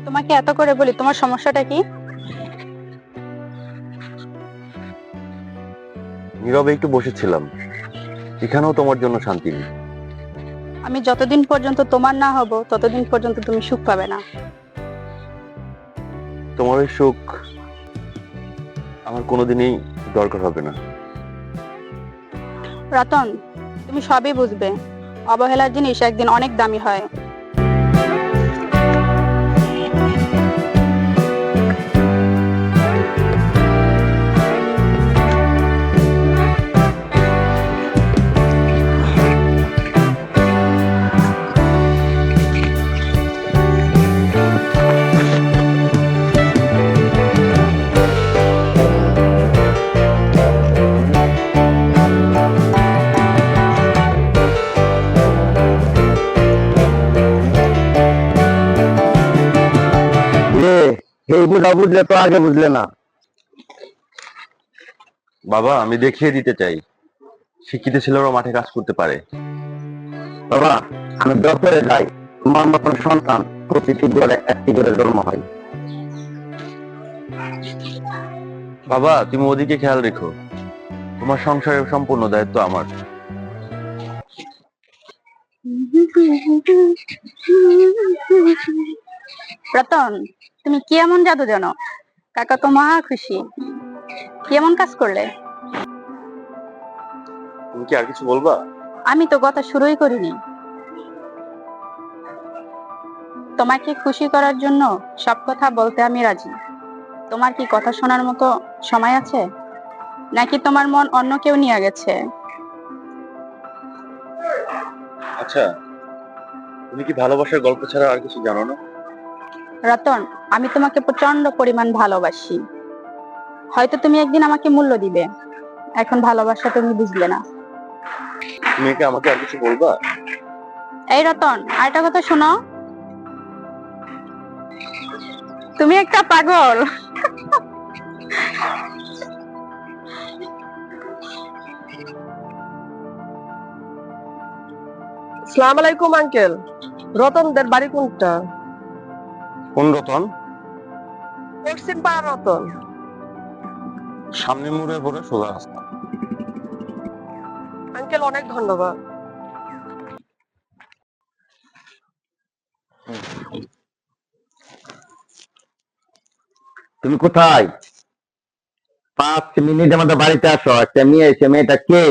তোমাকে এত করে বলি, তোমার সমস্যাটা কি? নীরবে একটু বসেছিলাম, এখানেও তোমার জন্য শান্তি নেই। আমি যতদিন পর্যন্ত তোমার না হব ততদিন পর্যন্ত তুমি সুখ পাবে না। তোমার ওই সুখ আমার কোনোদিনই দরকার হবে না। রতন, তুমি সবই বুঝবে, অবহেলার জিনিস একদিন অনেক দামি হয়। এই বুঝা বুঝলে তো আগে বুঝলে না। বাবা, আমি দেখিয়ে দিতে চাই শিক্ষিত ছেলেরা মাঠে কাজ করতে পারে। বাবা, আমি দপ্তরে যাই, তোমার মতন সন্তান প্রতিটি ঘরে একটি করে জন্ম হয়। বাবা, তুমি ওদিকে খেয়াল রেখো, তোমার সংসারের সম্পূর্ণ দায়িত্ব আমার। রতন, তুমি কি এমন জাদু জানো? কাকা তো মহা খুশি। কি এমন কাজ করলে? তুমি কি আর কিছু বলবা? আমি তো কথা শুরুই করিনি। তোমাকে খুশি করার জন্য সব কথা বলতে আমি রাজি। তোমার কি কথা শোনার মতো সময় আছে, নাকি তোমার মন অন্য কেউ নিয়ে গেছে? আচ্ছা, তুমি কি ভালোবাসার গল্প ছাড়া আর কিছু জানো না? রতন, আমি তোমাকে প্রচন্ড পরিমাণ ভালোবাসি। হয়তো তুমি একদিন আমাকে মূল্য দিবে, এখন ভালোবাসা তুমি বুঝলে না। তুমি কি আমাকে আর কিছু বলবা? এই রতন, আরেকটা কথা শোনো, তুমি একটা পাগল। আসসালামু আলাইকুম আঙ্কেল। রতনদের বাড়ি কোনটা? কোন রতন? পশ্চিম পাড়া রতন। সামনে মুড়ে পড়ে সোজা রাস্তা। আঙ্কেল অনেক ধন্যবাদ। তুমি কোথায়? 5 মিনিট আমাদের বাড়িতে আসো, একটা মেয়ে এসে, মেয়েটা কে?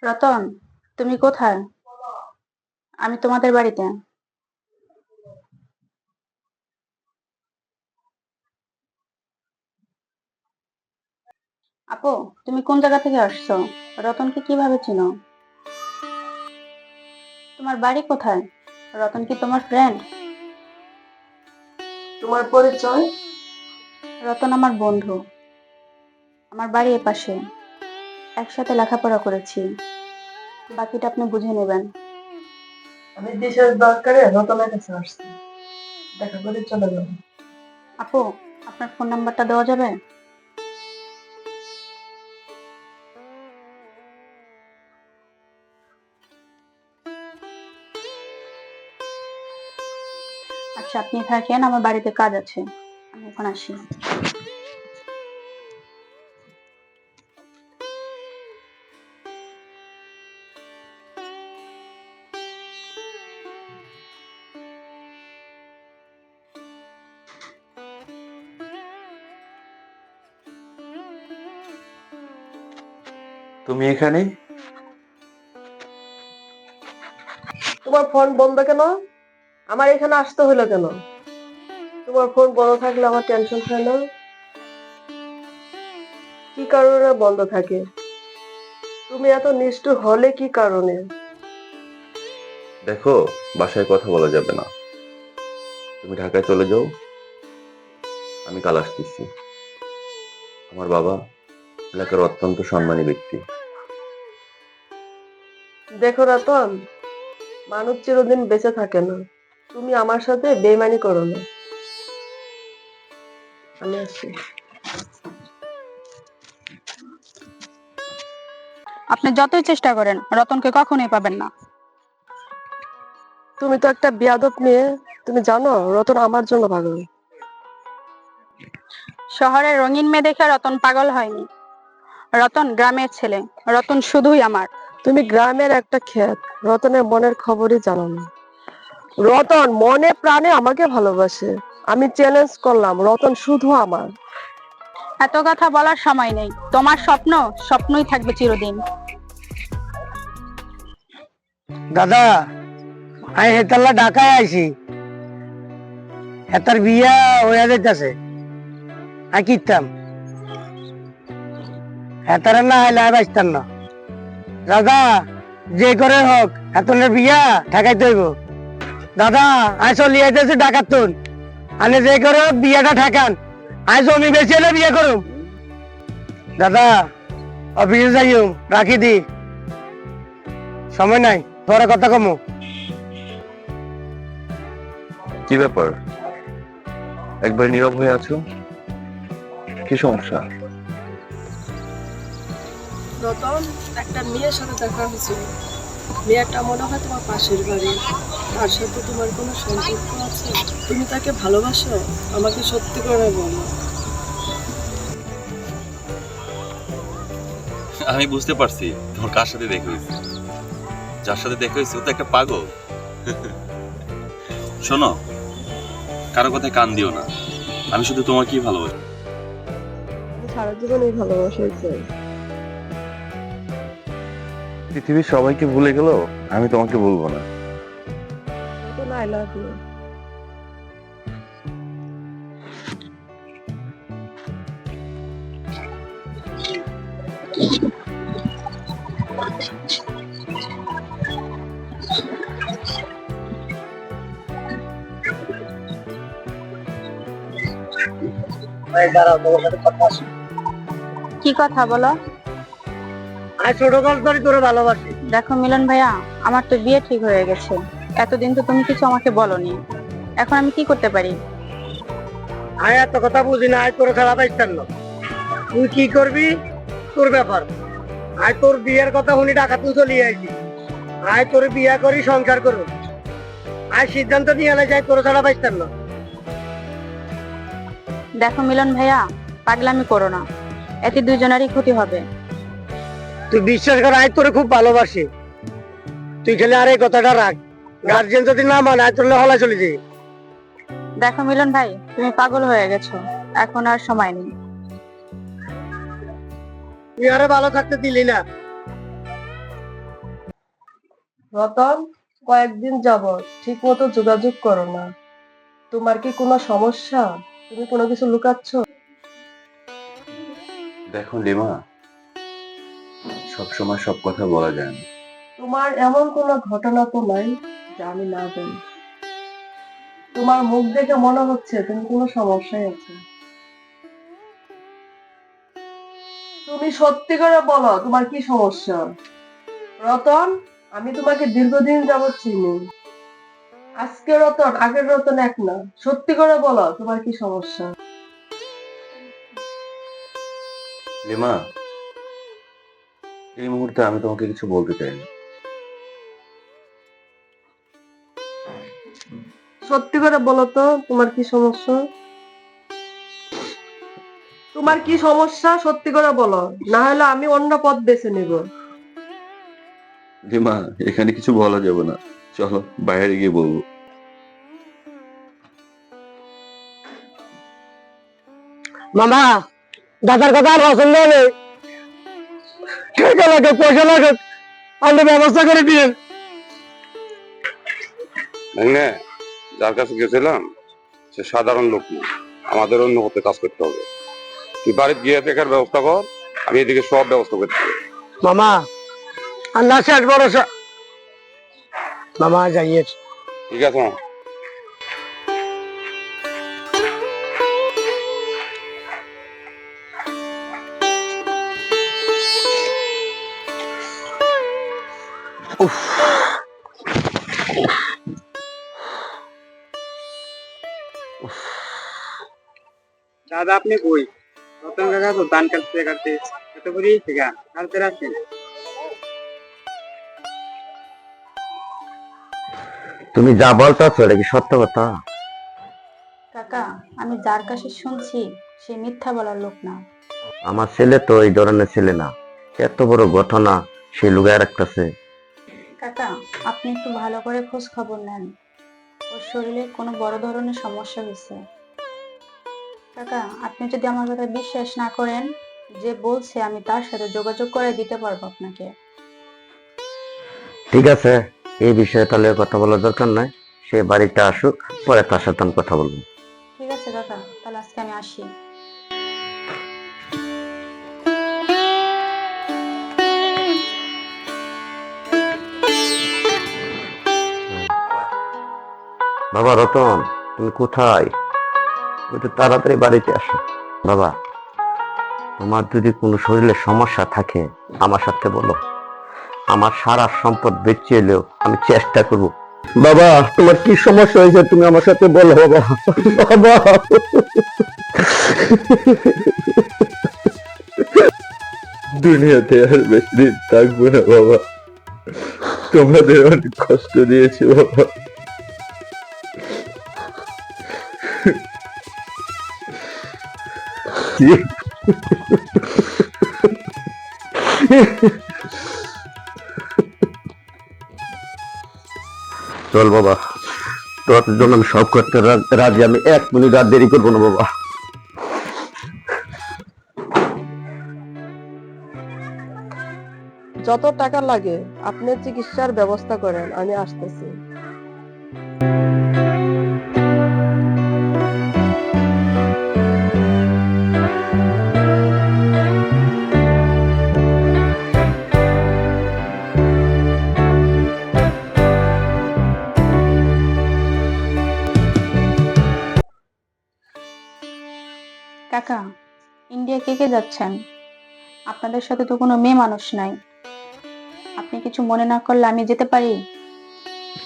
রতন, তুমি কোথায়? আমি তোমাদের বাড়িতে। আপু, তুমি কোন জায়গা থেকে আসছো? রতনকে কিভাবে চিনো? তোমার বাড়ি কোথায়? রতন কি তোমার ফ্রেন্ড? তোমার পরিচয়? রতন আমার বন্ধু, আমার বাড়ি এপাশে, একসাথে লেখাপড়া করেছি। বাকিটা আপনি বুঝে নেবেন। আমি বিশেষ দরকারে রতনের কাছে আসছি, দেখা করে চলে যাব। আপু, আপনার ফোন নাম্বারটা দেওয়া যাবে? আচ্ছা, আপনি থাকেন, আমার বাড়িতে কাজ আছে, আমি এখন আসি। তুমি এখানে? তোমার ফোন বন্ধ কেন? আমার এখানে আসতে হলো কেন? তোমার ফোন বন্ধ থাকলে আমার টেনশন হয় না? কি কারণে বন্ধ থাকে? তুমি এত নিষ্ঠুর হলে কি কারণে? দেখো, বাসায় কথা বলা যাবে না, তুমি ঢাকায় চলে যাও, আমি কাল আসতেছি। আমার বাবা এলাকার অত্যন্ত সম্মানী ব্যক্তি। দেখো রতন, মানুষ চিরদিন বেঁচে থাকে না, তুমি আমার সাথে বেইমানি করো না। আমি আসছি। আপনি যতই চেষ্টা করেন রতনকে কখনোই পাবেন না। তুমি তো একটা বেয়াদব মেয়ে, তুমি জানো রতন আমার জন্য পাগল। শহরের রঙিন মেয়ে দেখে রতন পাগল হয়নি। রতন গ্রামের ছেলে, রতন শুধুই আমার। তুমি গ্রামের একটা ক্ষেত, রতনের মনের খবরই জানো না। রতন মনে প্রাণে আমাকে ভালোবাসে। আমি চ্যালেঞ্জ করলাম, রতন শুধু আমার। এত কথা বলার সময় নেই। তোমার স্বপ্ন স্বপ্নই থাকবে চিরদিন। দাদা, আমি হেতাল্লা ঢাকায় আইছি। হেতার বিয়া হইয়া যাইতাছে। আই কিতাম হেতার না আইলে আই বাঁচতাম না। দাদা, যে করে হোক হেতনের বিয়া ঠেকাইতে হইব। দাদা, আই চলি আইতেছি ঢাকার তুন। আনে যে করে হোক বিয়াটা ঠেকান। আই জমি বেশি হলে বিয়ে করুম। দাদা, অফিসে যাইম, রাখি দি। সময় নাই, পরে কথা কমু। কি ব্যাপার, একবার নীরব হয়ে আছো? কি সমস্যা? রতন, একটা মেয়ের সাথে দেখা হয়েছিল। মেয়েটা মনে হয় তোমার পাশের বাড়ি। তার সাথে তোমার কোনো সম্পর্ক আছে? তুমি তাকে ভালোবাসো? আমাকে সত্যি করে বলো। আমি বুঝতে পারছি তোমার কার সাথে দেখা হয়েছে। যার সাথে দেখা হয়েছে ও তো একটা পাগল। শোনো, কারো কথায় কান দিও না। আমি শুধু তোমাকেই ভালোবাসি। সারা জীবন এই ভালোবাসা চাই। পৃথিবীর সবাইকে ভুলে গেল, আমি তোমাকে বলবো না। Ratan, I love you. দাঁড়াও, তোমার সাথে কথা আছে। কি কথা বলো? আমি ছোটকাল ধরে তোরে ভালোবাসি। দেখো মিলন ভাইয়া, আমার তো বিয়ে ঠিক হয়ে গেছে। এতদিন তো তুমি কিছু আমাকে বলনি। এখন আমি কি করতে পারি? আমি এত কথা বুঝি না, আয় তোরে ছাড়া পাইতাম না। তুই কি করবি তোর ব্যাপার। আয় তোর বিয়ের কথা শুনি টাকা তুই চলিয়ে আইছি। আয় তোর বিয়া করি সংসার করবো। আয় সিদ্ধান্ত নিয়ে এলে যাই, তোরে ছাড়া পাইতাম না। দেখো মিলন ভাইয়া, পাগলামি করো না। এতে দুজনেরই ক্ষতি হবে। তুই বিশ্বাস কর, আয় তোরে খুব ভালোবাসি। তুই খালি আর এই কথাটা রাখ। গার্জিয়ান যদি না মানে আয় তোর হলা চলে যাই। দেখো মিলন ভাই, তুমি পাগল হয়ে গেছো। এখন আর সময় নেই। তুই আরে ভালো থাকতে দিলি না। রতন, কয়েকদিন যাবত ঠিক মতো যোগাযোগ করো না। তোমার কি কোনো সমস্যা? তুমি কোনো কিছু লুকাচ্ছ? দেখো লিমা, সবসময় সব কথা বলা যায় না। তোমার এমন কোনো ঘটনা তো নাই যা আমি না জানি। তোমার মুখ দেখে মনে হচ্ছে তুমি কোনো সমস্যায় আছো। তুমি সত্যি করে বলো, তোমার কি সমস্যা? রতন, আমি তোমাকে দীর্ঘদিন যাবত চিনি। আজকে রতন আগের রতন এক না। সত্যি করে বলো, তোমার কি সমস্যা? লিমা, এই মুহূর্তে আমি তোমাকে কিছু বলতে চাই না। সত্যি করে বলো তো, তোমার কি সমস্যা? তোমার কি সমস্যা সত্যি করে বলো, না হলে আমি অন্য পথ বেছে নিব। লিমা, এখানে কিছু বলা যাবে না, চলো বাইরে গিয়ে বলবো। মামা, দাদার কথা আর পছন্দ হলে টাকা লাগে, পয়সা লাগে, আমাদের ব্যবস্থা করে দিন। ভাগ্নে, যার কাছে গেছিলাম সে সাধারণ লোক না, আমাদের অন্য পথে কাজ করতে হবে। তুই বাড়িতে গিয়ে দেখার ব্যবস্থা কর, আমি এদিকে সব ব্যবস্থা করতে হবে। মামা, আর না শেষ ভরসা। মামা যাইয়ে। ঠিক আছে মা। দাদা আপনি কই? রতন কাকা তো ধান কাটতে কাটতে এত করেই থেকে কালকে রাখছেন। তুমি যা বলতেছো এটা কি সত্য কথা? কাকা, আমি যার কাছে শুনছি সে মিথ্যা বলার লোক না। আমার ছেলে তো এই ধরনের ছেলে না, এত বড় ঘটনা সে লুকায় রাখতেছে। কাকা, আপনি একটু ভালো করে খোঁজ খবর নেন, ওর শরীরে কোনো বড় ধরনের সমস্যা হয়েছে। কাকা, আপনি যদি আমার কথা বিশ্বাস না করেন, যে বলছে আমি তার সাথে যোগাযোগ করে দিতে পারবো আপনাকে। ঠিক আছে, এই বিষয়ে তাহলে কথা বলার দরকার নাই। সে বাড়িতে আসুক, পরে তার সাথে আমি কথা বলবো। ঠিক আছে কাকা, তাহলে আজকে আমি আসি। বাবা রতন, তুমি কোথায়? একটু তাড়াতাড়ি বাড়িতে আসো। বাবা, তোমার যদি কোনো শরীরে সমস্যা থাকে আমার সাথে বলো। আমার সারা সম্পদ বেঁচে এলেও আমি চেষ্টা করব। বাবা, তোমার কি সমস্যা হয়েছে তুমি আমার সাথে বলো বাবা। বাবা, দুনিয়াতে আর বেশি দিন থাকবো না বাবা, তোমাদের অনেক কষ্ট দিয়েছি বাবা। চল বাবা, তোর জন্য আমি সব করতে রাজি। আমি 1 মিনিট আর দেরি করবো না বাবা। যত টাকা লাগে আপনি চিকিৎসার ব্যবস্থা করেন, আমি আসতেছি। কাকা, ইন্ডিয়া কে কে যাচ্ছেন? আপনাদের সাথে তো কোনো মেয়ে মানুষ নাই। আপনি কিছু মনে না করলে আমি যেতে পারি?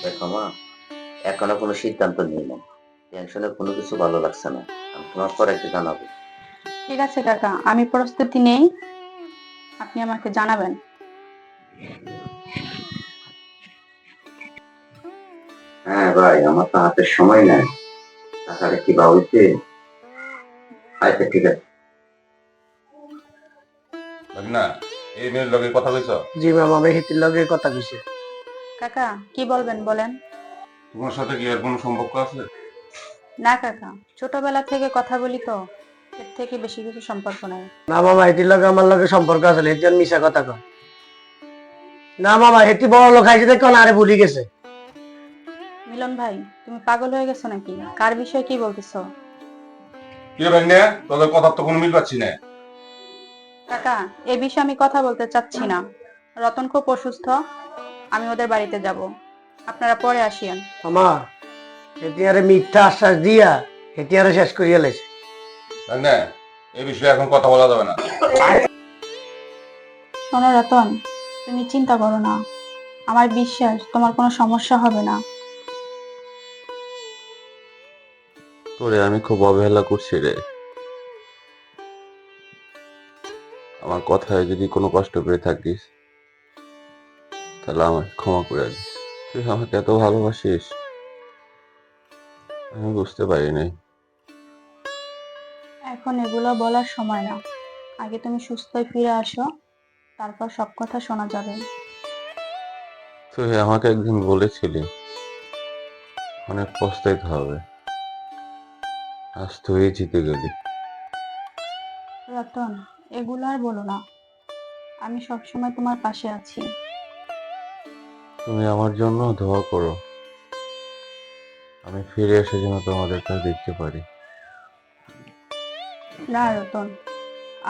দেখো মা, এখনো কোনো সিদ্ধান্ত নিই না। টেনশনে কোনো কিছু ভালো লাগছে না। আমি তোমার পরে একটু জানাবো। ঠিক আছে কাকা, আমি প্রস্তুতি নেই, আপনি আমাকে জানাবেন। হ্যাঁ ভাই, আমার তো হাতে সময় নাই। টাকাটা কি বা হইছে? আচ্ছা ঠিক আছে। না, এই মেয়ের লগে কথা কইছ? জি ম্যাম, আমি হিতির লগে কথা কইছি। কাকা, কি বলবেন বলেন? তোমার সাথে কি আর কোনো সম্পর্ক আছে? না কাকা, ছোটবেলা থেকে কথা বলি তো, এর থেকে বেশি কিছু সম্পর্ক নাই। না মামা, হিতির লগে আমার লগে সম্পর্ক আছে, হিতি আর মিশা কথা কয়। না মামা, হিতি বড় লোক আইছে দেখো না, আরে ভুলি গেছে। মিলন ভাই, তুমি পাগল হয়ে গেছো নাকি? কার বিষয়ে কি বলতেছো? কি ভাই না, তোদের কথা তো কোনো মিল পাচ্ছি না। কাকা, এ বিষয়ে আমি কথা বলতে চাচ্ছি না। রতন খুব অসুস্থ, আমি ওদের বাড়িতে যাব, আপনারা পরে আসিয়েন। মামা, হিতি আরে মিথ্যা আশ্বাস দিয়া হিতি আরে শেষ করিয়া লাইছে। তাই না, এই বিষয়ে এখন কথা বলা যাবে না। শোনো রতন, তুমি চিন্তা করো না, আমার বিশ্বাস তোমার কোনো সমস্যা হবে না। তোরে আমি খুব অবহেলা করছি রে, আমার কথায় যদি কোনো কষ্ট করে থাকিস তাহলে আমাকে ক্ষমা করে দিস। তুই আমাকে এত ভালোবাসিস আমি বুঝতে পারি নাই। এখন এগুলো বলার সময় না, আগে তুমি সুস্থ হয়ে ফিরে আসো, তারপর সব কথা শোনা যাবে। তুই আমাকে একদিন বলেছিলি অনেক পস্তাইতে হবে, আজ তুই জিতে গেলি। রতন, এগুলো আর বলো না, আমি সবসময় তোমার পাশে আছি। তুমি আমার জন্য দোয়া করো, আমি ফিরে এসে যেন তোমাদের কাছে দেখতে পারি। না রতন,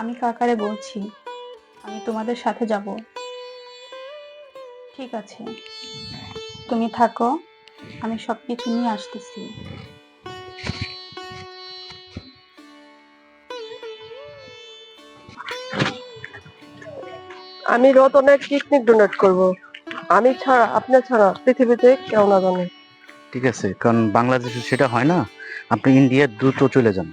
আমি কাকারে বলছি আমি তোমাদের সাথে যাব। ঠিক আছে, তুমি থাকো, আমি সবকিছু নিয়ে আসতেছি। আমি রতনের কিডনি ডোনেট করব। আমি ছাড়া, আপনি ছাড়া পৃথিবীতে কেউ না জানে। ঠিক আছে, কারণ বাংলাদেশে সেটা হয় না। আপনি ইন্ডিয়া দ্রুত চলে যান।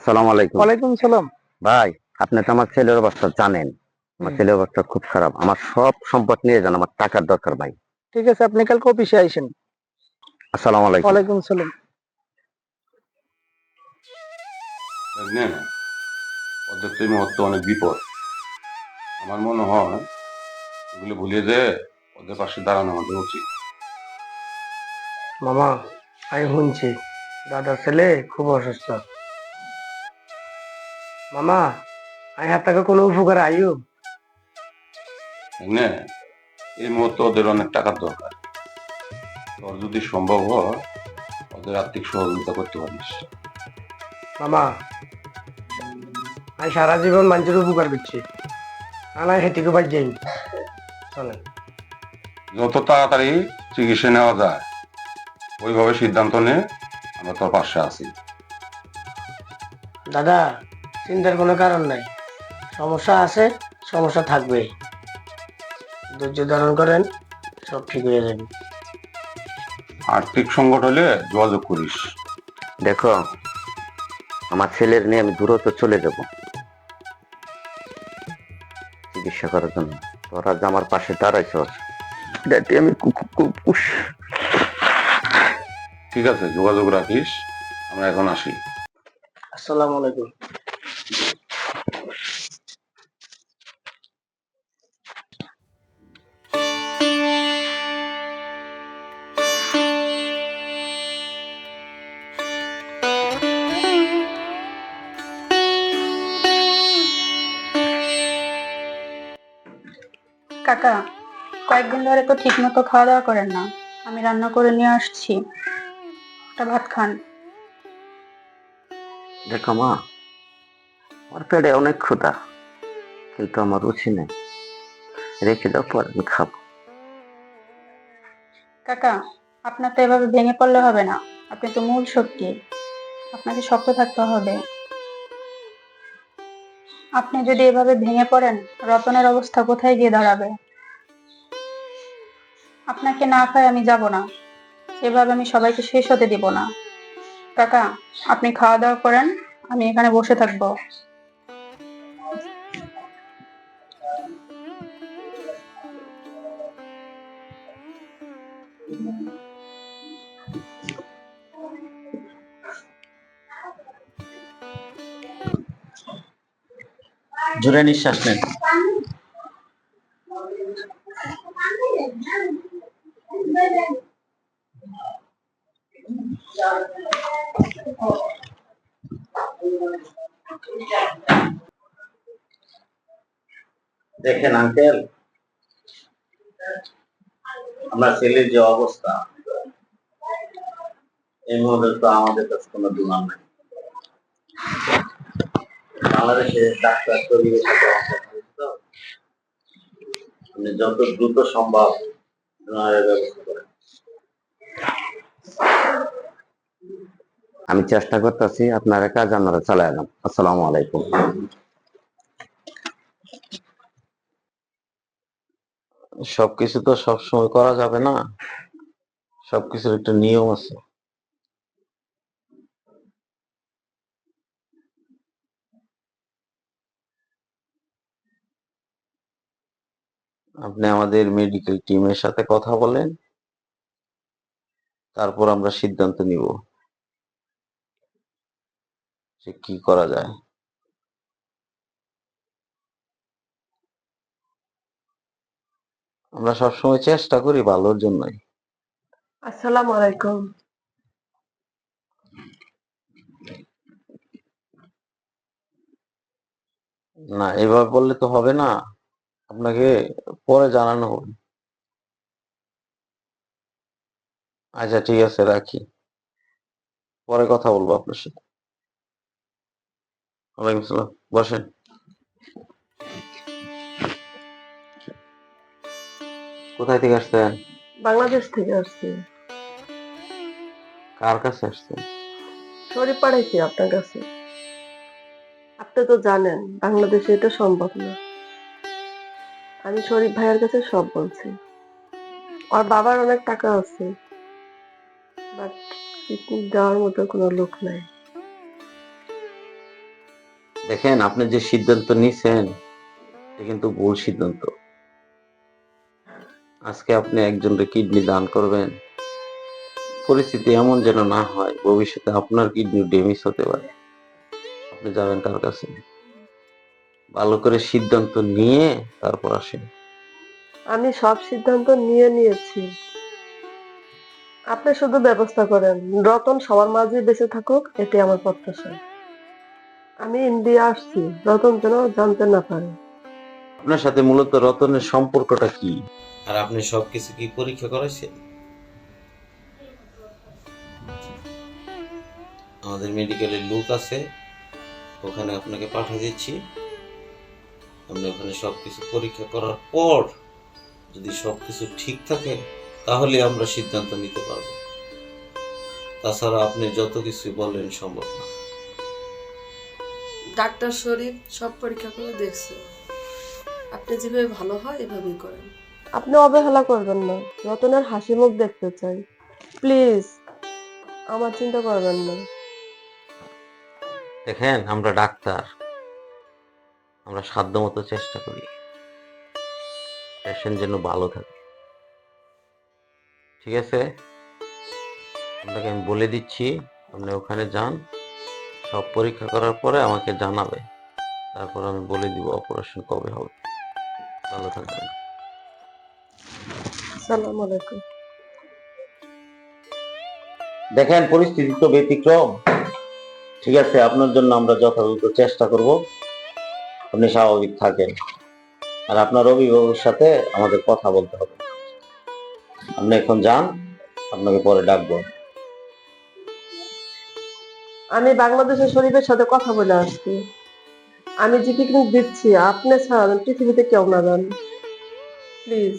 আসসালামু আলাইকুম। ওয়ালাইকুম সালাম। ভাই, আপনি তো আমার ছেলের অবস্থা জানেন। আমার ছেলের অবস্থা খুব খারাপ। আমার সব সম্পদ নিয়ে যান, আমার টাকার দরকার ভাই। ঠিক আছে, আপনি কালকে অফিসে আইসেন। আসসালামু আলাইকুম। ওয়ালাইকুম সালাম। বুঝলে? ওদের তো এই মুহূর্তে অনেক বিপদ। আমার মনে হয় এগুলো ভুলে যে ওদের পাশে দাঁড়ানো আমাদের উচিত। মামা, আমি শুনছি দাদার ছেলে খুব অসুস্থ। মামা, আমি আপনাকে কোনো উপকার আইও? বুঝলে? এই মুহূর্তে ওদের অনেক টাকার দরকার। তোর যদি সম্ভব হয় ওদের আর্থিক সহযোগিতা করতে পারিস। মামা, আমি সারা জীবন মানুষের উপকার করছি, আনাই হেঁটিকে বাদ যাই চলেন। যত তাড়াতাড়ি চিকিৎসা নেওয়া যায় ওইভাবে সিদ্ধান্ত নে, আমরা তোর পাশে আছি। দাদা, চিন্তার কোনো কারণ নাই। সমস্যা আছে, সমস্যা থাকবে। ধৈর্য ধারণ করেন, সব ঠিক হয়ে যাবে। আর্থিক সংকট হলে যোগাযোগ করিস। দেখো, আমার ছেলের নিয়ে আমি দূরত্ব চলে যাব চিকিৎসা করার জন্য। তোরা যে আমার পাশে দাঁড়াইছ, এটাতে আমি ঠিক আছে, যোগাযোগ রাখিস। আমরা এখন আসি। আসসালামু আলাইকুম। কাকা, কয়েকদিন ধরে তো ঠিক মতো খাওয়া দাওয়া করেন না। আমি রান্না করে নিয়ে আসছি, একটা ভাত খান। দেখো মা, আমার পেটে অনেক ক্ষুধা, কিন্তু আমার রুচি নেই। রেখে দাও, পর আমি খাবো। কাকা, আপনার তো এভাবে ভেঙে পড়লে হবে না। আপনি তো মূল শক্তি, আপনাকে শক্ত থাকতে হবে। আপনি যদি এভাবে ভেঙে পড়েন, রতনের অবস্থা কোথায় গিয়ে দাঁড়াবে? আপনাকে না খায় আমি যাব না, এভাবে আমি সবাইকে শেষ হতে দিব না। কাকা, আপনি খাওয়া দাওয়া করেন, আমি এখানে বসে থাকবো। জোরে নিঃশ্বাস নেন। দেখেন আঙ্কেল, আমার ছেলের যে অবস্থা, এই মুহূর্তে তো আমাদের কাছে কোনো দুলাম নাই। বাংলাদেশে ডাক্তার তরিকের সাথে আমার কথা হয়েছে তো, আপনি যত দ্রুত সম্ভব ওনার ব্যবস্থা করেন। আমি চেষ্টা করতেছি, আপনারা কাজ আপনারা চালায় যান। আসসালামু আলাইকুম। সবকিছু তো সবসময় করা যাবে না, সবকিছুর একটা নিয়ম আছে। আপনি আমাদের মেডিকেল টিমের সাথে কথা বলেন, তারপর আমরা সিদ্ধান্ত নিব যে কি করা যায়। আমরা সবসময় চেষ্টা করি ভালোর জন্যই। আসসালামু আলাইকুম। না, এভাবে বললে তো হবে না, আপনাকে পরে জানানো হবে। আচ্ছা ঠিক আছে, রাখি, পরে কথা বলবো আপনার সাথে। ওয়ালাইকুম আসসালাম, বসেন। কোথায় থেকে আসছেন? বাংলাদেশ থেকে আসছি। কার কাছে আসছেন? শরীর পাঠাইছি আপনার কাছে। আপনি তো জানেন বাংলাদেশে এটা সম্ভব না। আমি শরীফ ভাইয়ের কাছে সব বলছি। ওর বাবার অনেক টাকা আছে, বাট কিডনি দেওয়ার মতো কোনো লোক নাই। দেখেন, আপনি যে সিদ্ধান্ত নিছেন এটা কিন্তু ভুল সিদ্ধান্ত। আজকে আপনি একজনকে কিডনি দান করবেন, পরিস্থিতি এমন যেন না হয় ভবিষ্যতে আপনার কিডনি ড্যামেজ হতে পারে। আপনি যাবেন কার কাছে? ভালো করে সিদ্ধান্ত নিয়ে তারপর আসেন। আমি সব সিদ্ধান্ত নিয়েছি। আপনি শুধু ব্যবস্থা করেন, রতন সবার মাঝে বেঁচে থাকুক, এটাই আমার প্রত্যাশা। আমি ইন্ডিয়া আসছি, রতন যেন জানতে না পারে। আপনার সাথে মূলত রতনের সম্পর্কটা কি? আর আপনি সবকিছু কি পরীক্ষা করেছেন? আমাদের মেডিকেলের লোক আছে, ওখানে আপনাকে পাঠিয়ে দিচ্ছি। আপনি ওখানে সবকিছু পরীক্ষা করার পর যদি সবকিছু ঠিক থাকে তাহলে আমরা সিদ্ধান্ত নিতে পারবো। তাছাড়া আপনি যত কিছু বলেন সম্ভব না। ডাক্তার শরীফ সব পরীক্ষা করে দেখছে, আপনি যেভাবে ভালো হয় এভাবেই করেন। আপনি অবহেলা করবেন না, রতনের হাসি মুখ দেখতে চাই। প্লিজ আমার চিন্তা করবেন না। দেখেন, আমরা ডাক্তার, আমরা সাধ্যমতো চেষ্টা করি পেশেন্ট যেন ভালো থাকে। ঠিক আছে, আপনাকে আমি বলে দিচ্ছি, আপনি ওখানে যান, সব পরীক্ষা করার পরে আমাকে জানাবে, তারপর আমি বলে দিব অপারেশন কবে হবে। ভালো থাকবেন। আসসালামু আলাইকুম। দেখেন, পরিস্থিতি তো ব্যতিক্রম। ঠিক আছে, আপনার জন্য আমরা যথাযথ চেষ্টা করব, আপনি স্বাভাবিক থাকেন। আর আপনার অভিভাবকের সাথে আমাদের কথা বলতে হবে। আপনি এখন যান, আপনাকে পরে ডাকবো। আমি বাংলাদেশের শরীফের সাথে কথা বলে আসছি। আমি যে পিকনিক দিচ্ছি, আপনি ছাড়া পৃথিবীতে কেউ না জান। প্লিজ।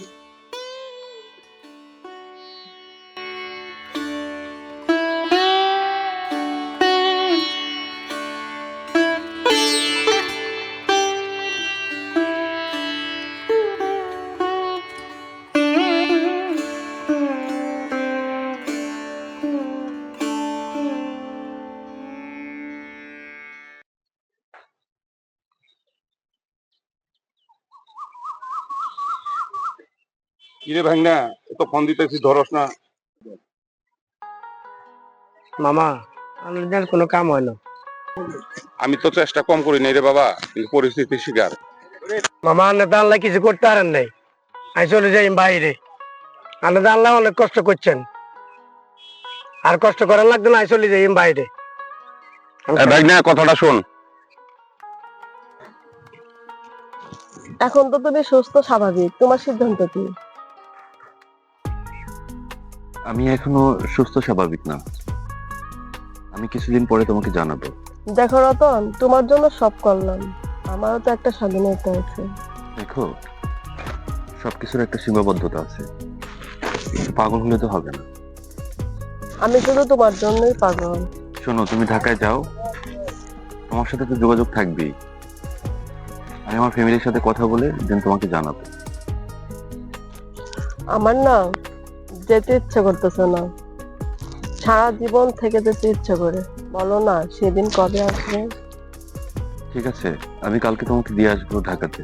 কিরে ভাঙনা, তো ফোন দিতেছি ধরস না। মামা আমাদের কোনো কাম হয় না। আমি তো চেষ্টা কম করি নাই রে বাবা, কিন্তু পরিস্থিতির শিকার। মামা আন্না আল্লাহ কিছু করতে পারেন নাই, আমি চলে যাই বাইরে। আন্না আল্লাহ অনেক কষ্ট করছেন, আর কষ্ট করার লাগবে না, আমি চলে যাই বাইরে। ভাগনা, কথাটা শোন। এখন তো তুমি সুস্থ স্বাভাবিক, তোমার সিদ্ধান্ত কি? আমি এখনো সুস্থ স্বাভাবিক না, আমি কিছুদিন পরে তোমাকে জানাবো। দেখো রতন, তোমার জন্য সব করলাম, আমারও তো একটা স্বাধীনতা আছে। দেখো, সবকিছুর একটা সীমাবদ্ধতা আছে, পাগল হলে তো হবে না। আমি শুধু তোমার জন্যই পাগল। শোনো, তুমি ঢাকায় যাও, তোমার সাথে তো যোগাযোগ থাকবেই। আমি আমার ফ্যামিলির সাথে কথা বলে দেন তোমাকে জানাবো। আমার না যেতে ইচ্ছে করতেছে না, সারা জীবন থেকে যেতে ইচ্ছে করে। বলো না সেদিন কবে আসবে? ঠিক আছে, আমি কালকে তোমাকে দিয়ে আসবো ঢাকাতে,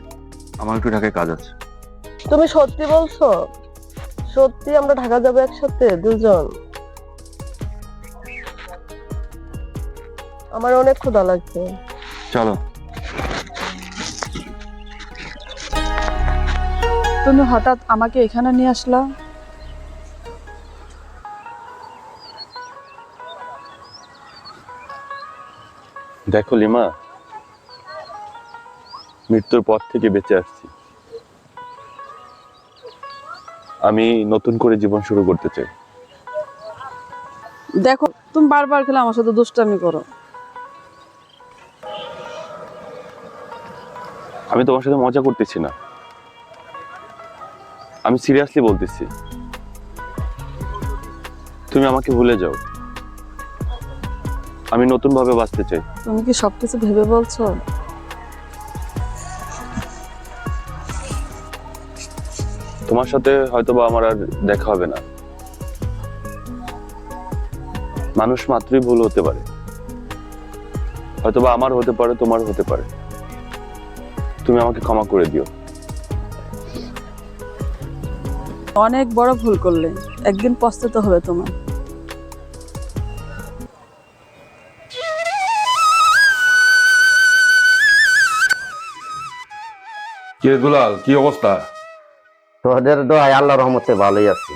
আমার একটু ঢাকায় কাজ আছে। তুমি সত্যি বলছো? সত্যি আমরা ঢাকা যাবো একসাথে দুজন? আমার অনেক ক্ষুধা লাগছে। চলো। তুমি হঠাৎ আমাকে এখানে নিয়ে আসলা? দেখো লিমা, মৃত্যুর পর থেকে বেঁচে আসছি। আমি নতুন করে জীবন শুরু করতে চাই। দেখো, তুমি বারবার খেলে আমার সাথে দুষ্টামি করো। আমি তোমার সাথে মজা করতেছি না, আমি সিরিয়াসলি বলতেছি। তুমি আমাকে ভুলে যাও, আমি নতুন ভাবে বাঁচতে চাই। তুমি কি সবকিছু ভেবে বলছো? তোমার সাথে হয়তোবা আমার আর দেখা হবে না। মানুষ মাত্রই ভুল হতে পারে, হয়তোবা আমার হতে পারে, তোমার হতে পারে। তুমি আমাকে ক্ষমা করে দিও। অনেক বড় ভুল করলে, একদিন পস্তাতে হবে তোমার। কে দুলাল, কি অবস্থা? তোদের দোয়ায় আল্লাহ রহমতে ভালোই আছি।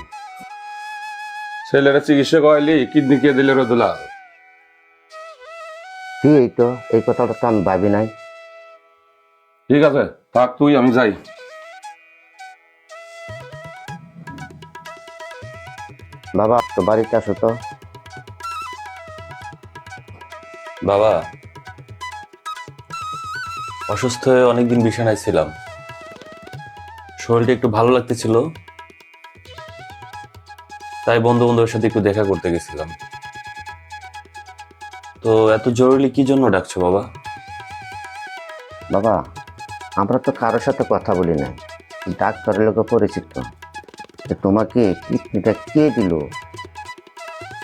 ছেলেরা চিকিৎসা করাইলি, কিডনি কে দিলে রে দুলাল? কি এই তো, এই কথাটা তো আমি ভাবি নাই। ঠিক আছে, থাক তুই, আমি যাই। বাবা তো বাড়িতে আসো তো। বাবা, অসুস্থ হয়ে অনেকদিন বিছানায় ছিলাম, শরীরটা একটু ভালো লাগতেছিল, তাই বন্ধু বান্ধবের সাথে একটু দেখা করতে গেছিলাম। তো এত জরুরি কি জন্য ডাকছো বাবা? বাবা, আমরা তো কারোর সাথে কথা বলি না, ডাক্তারের লোক পরিচিত। তোমাকে কিডনিটা কে দিল,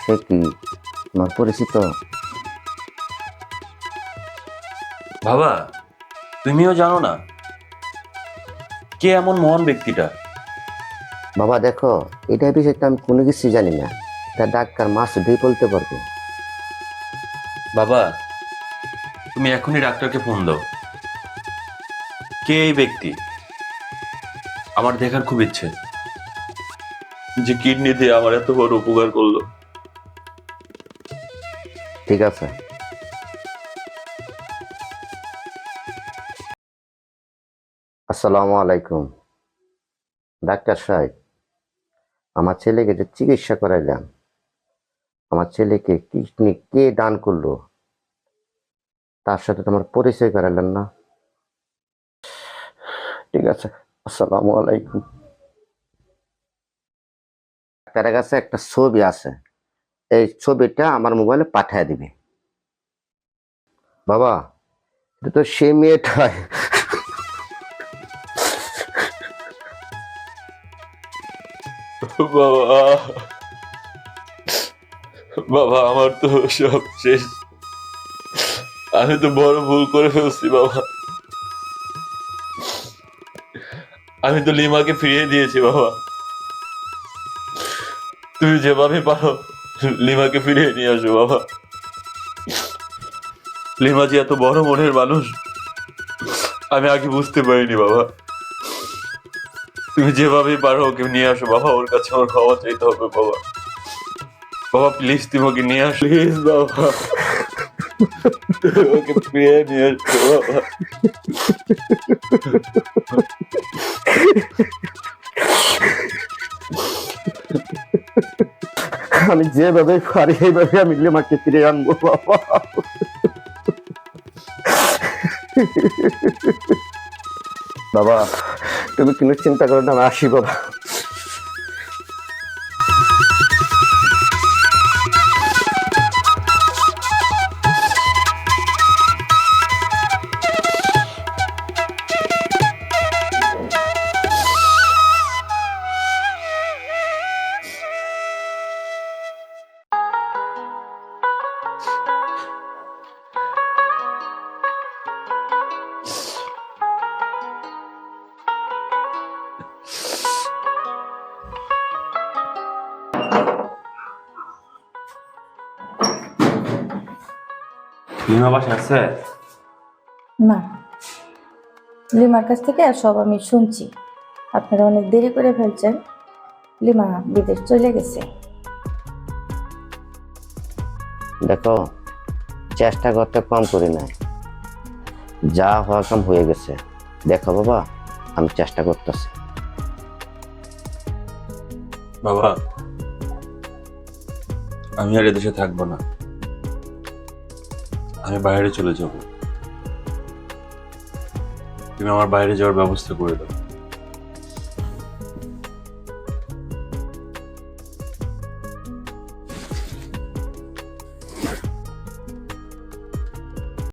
সে কি তোমার পরিচিত? বাবা, তুমিও জানো না কে এমন মহান ব্যক্তিটা? বাবা দেখো, এটা বিষয়ে তো আমি কোনো কিছু জানি না, এটা ডাক্তার মাসুদই বলতে পারবে। বাবা, তুমি এখনই ডাক্তারকে ফোন দাও। কে এই ব্যক্তি? আমার দেখার খুব ইচ্ছে, যে কিডনি দিয়ে আমার এত বড় উপকার করলো। ঠিক আছে। আসসালামু আলাইকুম ডাক্তার সাহেব, আমার ছেলেকে যে চিকিৎসা করাইলাম, আমার ছেলেকে কিডনি কে দান করলো, তার সাথে তোমার পরিচয় করালেন না? ঠিক আছে, আসসালামু আলাইকুম। ডাক্তারের কাছে একটা ছবি আছে, এই ছবিটা আমার মোবাইলে পাঠিয়ে দিবে। বাবা, এটা তো সে মেয়েটাই। বাবা, বাবা, আমার তো সব শেষ। আমি তো বড় ভুল করে ফেলছি বাবা। আমি তো লিমাকে ফিরিয়ে দিয়েছি বাবা। তুমি যেভাবে পারো লিমাকে ফিরিয়ে নিয়ে আসো বাবা। লিমা যে এত বড় মনের মানুষ আমি আগে বুঝতে পারিনি বাবা। তুমি যেভাবে পারো ওকে নিয়ে আসো বাবা, ওর কাছে আমার ক্ষমা চাইতে হবে বাবা। বাবা প্লিজ, তুমি ওকে নিয়ে আসো প্লিজ বাবা, ওকে ফিরিয়ে নিয়ে আসো বাবা। আমি যেভাবে পারি এইভাবে আমি লিমাকে ফিরে আনবো বাবা। বাবা, তুমি কোনো চিন্তা করো না, আমি আসি বাবা। লিমা বাসা আছে? না, লিমার কাছ থেকে সব আমি শুনছি, আপনারা অনেক দেরি করে ফেলছেন। লিমা বিদেশ চলে গেছে। দেখো, চেষ্টা করতে কম করি নাই, যা হওয়া কাম হয়ে গেছে। দেখো বাবা, আমি চেষ্টা করতেছি। বাবা, আমি আর এদেশে থাকবো না, আমি বাইরে চলে যাব। তুমি আমার বাইরে যাওয়ার ব্যবস্থা করে দাও।